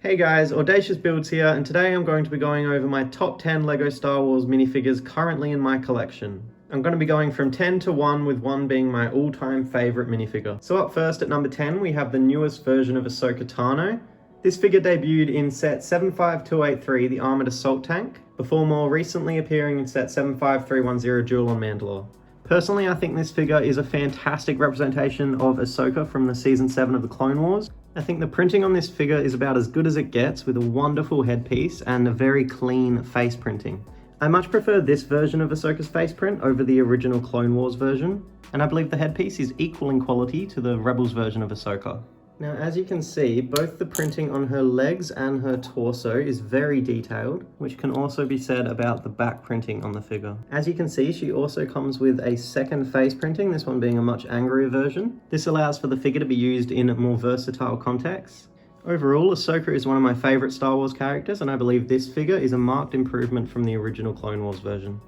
Hey guys, Audacious Builds here, and today I'm going to be going over my top 10 LEGO Star Wars minifigures currently in my collection. I'm going to be going from 10 to 1, with 1 being my all-time favourite minifigure. So up first at number 10 we have the newest version of Ahsoka Tano. This figure debuted in set 75283, the Armoured Assault Tank, before more recently appearing in set 75310, Duel on Mandalore. Personally, I think this figure is a fantastic representation of Ahsoka from the Season 7 of the Clone Wars. I think the printing on this figure is about as good as it gets, with a wonderful headpiece and a very clean face printing. I much prefer this version of Ahsoka's face print over the original Clone Wars version, and I believe the headpiece is equal in quality to the Rebels version of Ahsoka. Now, as you can see, both the printing on her legs and her torso is very detailed, which can also be said about the back printing on the figure. As you can see, she also comes with a second face printing, this one being a much angrier version. This allows for the figure to be used in more versatile contexts. Overall, Ahsoka is one of my favourite Star Wars characters, and I believe this figure is a marked improvement from the original Clone Wars version.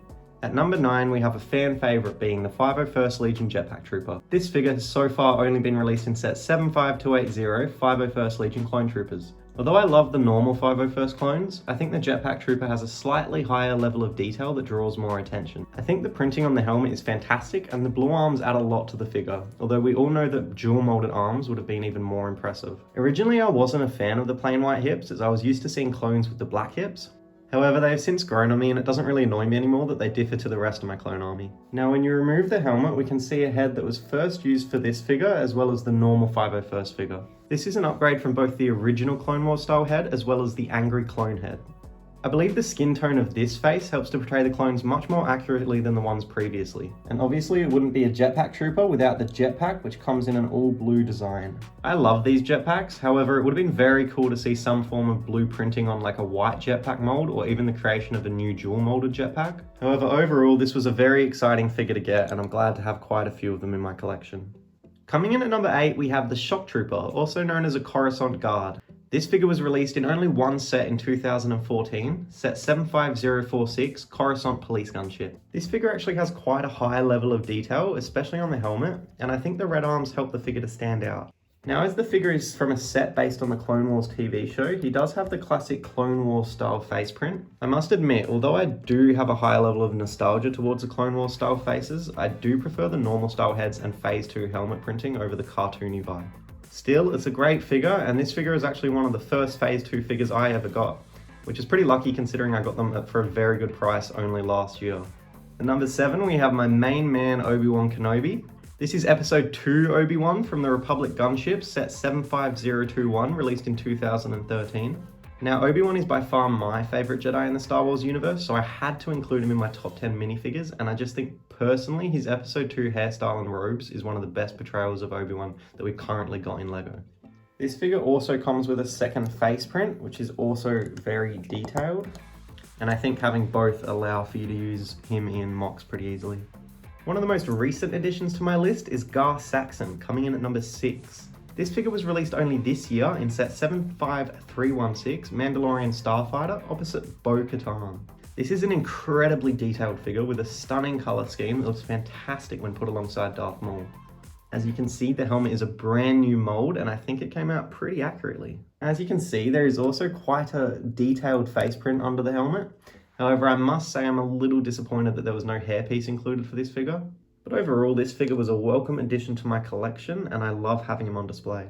At number 9, we have a fan favourite being the 501st Legion Jetpack Trooper. This figure has so far only been released in set 75280, 501st Legion Clone Troopers. Although I love the normal 501st clones, I think the Jetpack Trooper has a slightly higher level of detail that draws more attention. I think the printing on the helmet is fantastic, and the blue arms add a lot to the figure, although we all know that dual molded arms would have been even more impressive. Originally I wasn't a fan of the plain white hips, as I was used to seeing clones with the black hips. However, they have since grown on me, and it doesn't really annoy me anymore that they differ to the rest of my clone army. Now, when you remove the helmet, we can see a head that was first used for this figure, as well as the normal 501st figure. This is an upgrade from both the original Clone Wars style head, as well as the angry clone head. I believe the skin tone of this face helps to portray the clones much more accurately than the ones previously. And obviously it wouldn't be a jetpack trooper without the jetpack, which comes in an all blue design. I love these jetpacks, however it would have been very cool to see some form of blue printing on like a white jetpack mold, or even the creation of a new dual molded jetpack. However, overall this was a very exciting figure to get, and I'm glad to have quite a few of them in my collection. Coming in at number 8, we have the Shock Trooper, also known as a Coruscant Guard. This figure was released in only one set in 2014, set 75046, Coruscant Police Gunship. This figure actually has quite a high level of detail, especially on the helmet, and I think the red arms help the figure to stand out. Now, as the figure is from a set based on the Clone Wars TV show, he does have the classic Clone Wars style face print. I must admit, although I do have a high level of nostalgia towards the Clone Wars style faces, I do prefer the normal style heads and Phase 2 helmet printing over the cartoony vibe. Still, it's a great figure, and this figure is actually one of the first Phase 2 figures I ever got, which is pretty lucky considering I got them for a very good price only last year. At number 7, we have my main man Obi-Wan Kenobi. This is episode 2 Obi-Wan from the Republic Gunship, set 75021, released in 2013. Now, Obi-Wan is by far my favourite Jedi in the Star Wars universe, so I had to include him in my top 10 minifigures, and I just think personally his episode 2 hairstyle and robes is one of the best portrayals of Obi-Wan that we've currently got in LEGO. This figure also comes with a second face print, which is also very detailed, and I think having both allow for you to use him in mocks pretty easily. One of the most recent additions to my list is Gar Saxon, coming in at number 6. This figure was released only this year in set 75316, Mandalorian Starfighter, opposite Bo-Katan. This is an incredibly detailed figure with a stunning colour scheme that looks fantastic when put alongside Darth Maul. As you can see, the helmet is a brand new mould, and I think it came out pretty accurately. As you can see, there is also quite a detailed face print under the helmet. However, I must say I'm a little disappointed that there was no hairpiece included for this figure. But overall, this figure was a welcome addition to my collection, and I love having him on display.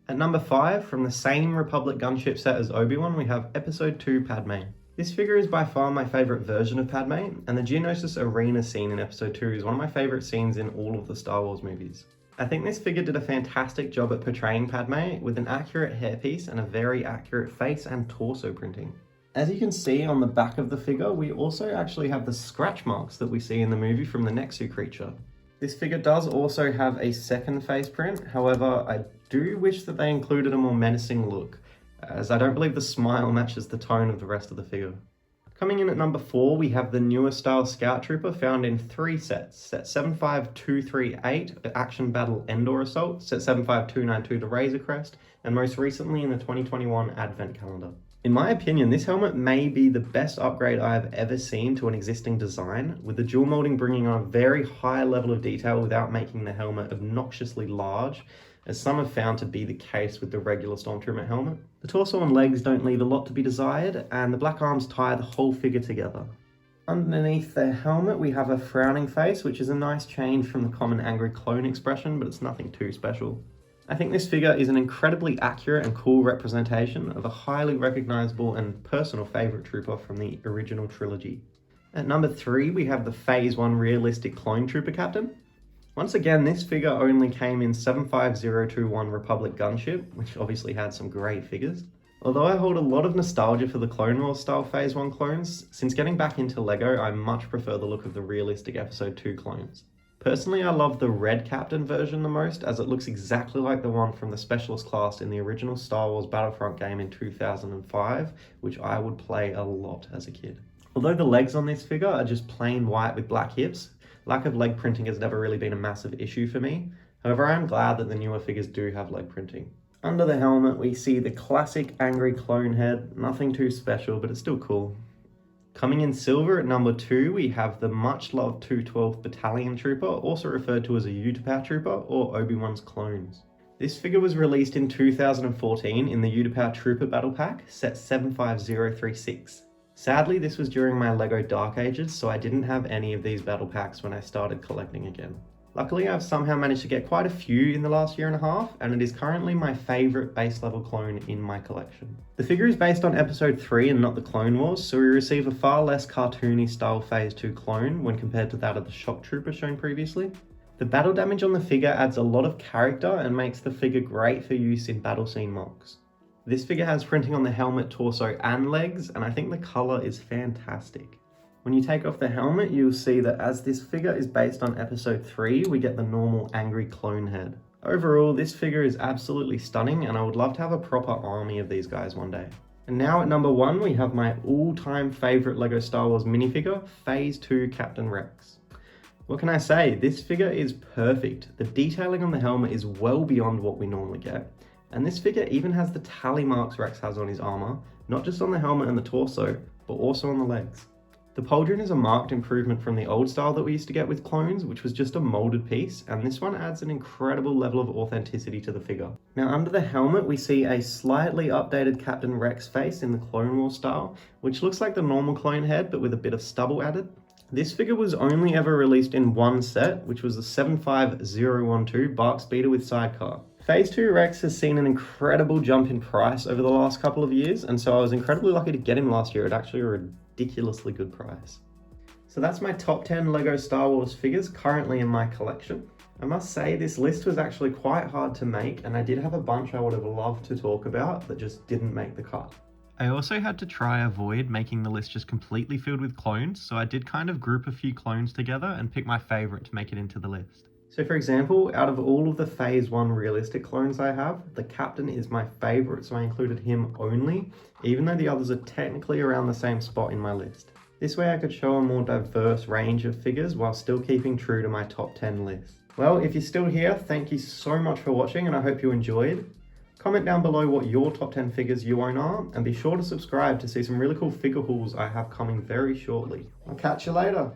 At number 5, from the same Republic Gunship set as Obi-Wan, we have Episode 2 Padme. This figure is by far my favourite version of Padme, and the Geonosis Arena scene in Episode 2 is one of my favourite scenes in all of the Star Wars movies. I think this figure did a fantastic job at portraying Padme with an accurate hairpiece and a very accurate face and torso printing. As you can see on the back of the figure, we also actually have the scratch marks that we see in the movie from the Nexu creature. This figure does also have a second face print, however, I do wish that they included a more menacing look, as I don't believe the smile matches the tone of the rest of the figure. Coming in at number 4, we have the newer style Scout Trooper, found in 3 sets. Set 75238, the Action Battle Endor Assault, set 75292, the Razor Crest, and most recently in the 2021 Advent Calendar. In my opinion, this helmet may be the best upgrade I have ever seen to an existing design, with the dual molding bringing on a very high level of detail without making the helmet obnoxiously large, as some have found to be the case with the regular Stormtrooper helmet. The torso and legs don't leave a lot to be desired, and the black arms tie the whole figure together. Underneath the helmet we have a frowning face, which is a nice change from the common angry clone expression, but it's nothing too special. I think this figure is an incredibly accurate and cool representation of a highly recognisable and personal favourite trooper from the original trilogy. At number 3 we have the Phase 1 realistic clone trooper captain. Once again, this figure only came in 75021 Republic Gunship, which obviously had some great figures. Although I hold a lot of nostalgia for the Clone Wars style Phase 1 clones, since getting back into LEGO I much prefer the look of the realistic Episode 2 clones. Personally, I love the red captain version the most, as it looks exactly like the one from the Specialist class in the original Star Wars Battlefront game in 2005, which I would play a lot as a kid. Although the legs on this figure are just plain white with black hips, lack of leg printing has never really been a massive issue for me. However, I am glad that the newer figures do have leg printing. Under the helmet, we see the classic angry clone head, nothing too special, but it's still cool. Coming in silver at number 2, we have the much-loved 212th Battalion Trooper, also referred to as a Utapau Trooper or Obi-Wan's clones. This figure was released in 2014 in the Utapau Trooper Battle Pack, set 75036. Sadly, this was during my LEGO Dark Ages, so I didn't have any of these battle packs when I started collecting again. Luckily, I've somehow managed to get quite a few in the last year and a half, and it is currently my favourite base level clone in my collection. The figure is based on Episode 3 and not the Clone Wars, so we receive a far less cartoony style Phase 2 clone when compared to that of the Shock Trooper shown previously. The battle damage on the figure adds a lot of character and makes the figure great for use in battle scene mocks. This figure has printing on the helmet, torso and legs, and I think the colour is fantastic. When you take off the helmet, you'll see that as this figure is based on Episode 3, we get the normal angry clone head. Overall, this figure is absolutely stunning, and I would love to have a proper army of these guys one day. And now at number 1, we have my all-time favourite LEGO Star Wars minifigure, Phase 2 Captain Rex. What can I say? This figure is perfect. The detailing on the helmet is well beyond what we normally get. And this figure even has the tally marks Rex has on his armour, not just on the helmet and the torso, but also on the legs. The pauldron is a marked improvement from the old style that we used to get with clones, which was just a moulded piece, and this one adds an incredible level of authenticity to the figure. Now under the helmet we see a slightly updated Captain Rex face in the Clone Wars style, which looks like the normal clone head but with a bit of stubble added. This figure was only ever released in one set, which was the 75012 Bark Speeder with sidecar. Phase 2 Rex has seen an incredible jump in price over the last couple of years, and so I was incredibly lucky to get him last year at actually a ridiculously good price. So that's my top 10 LEGO Star Wars figures currently in my collection. I must say this list was actually quite hard to make, and I did have a bunch I would have loved to talk about that just didn't make the cut. I also had to try avoid making the list just completely filled with clones, so I did kind of group a few clones together and pick my favourite to make it into the list. So for example, out of all of the Phase 1 realistic clones I have, the Captain is my favourite, so I included him only, even though the others are technically around the same spot in my list. This way I could show a more diverse range of figures while still keeping true to my top 10 list. Well, if you're still here, thank you so much for watching and I hope you enjoyed. Comment down below what your top 10 figures you own are, and be sure to subscribe to see some really cool figure hauls I have coming very shortly. I'll catch you later.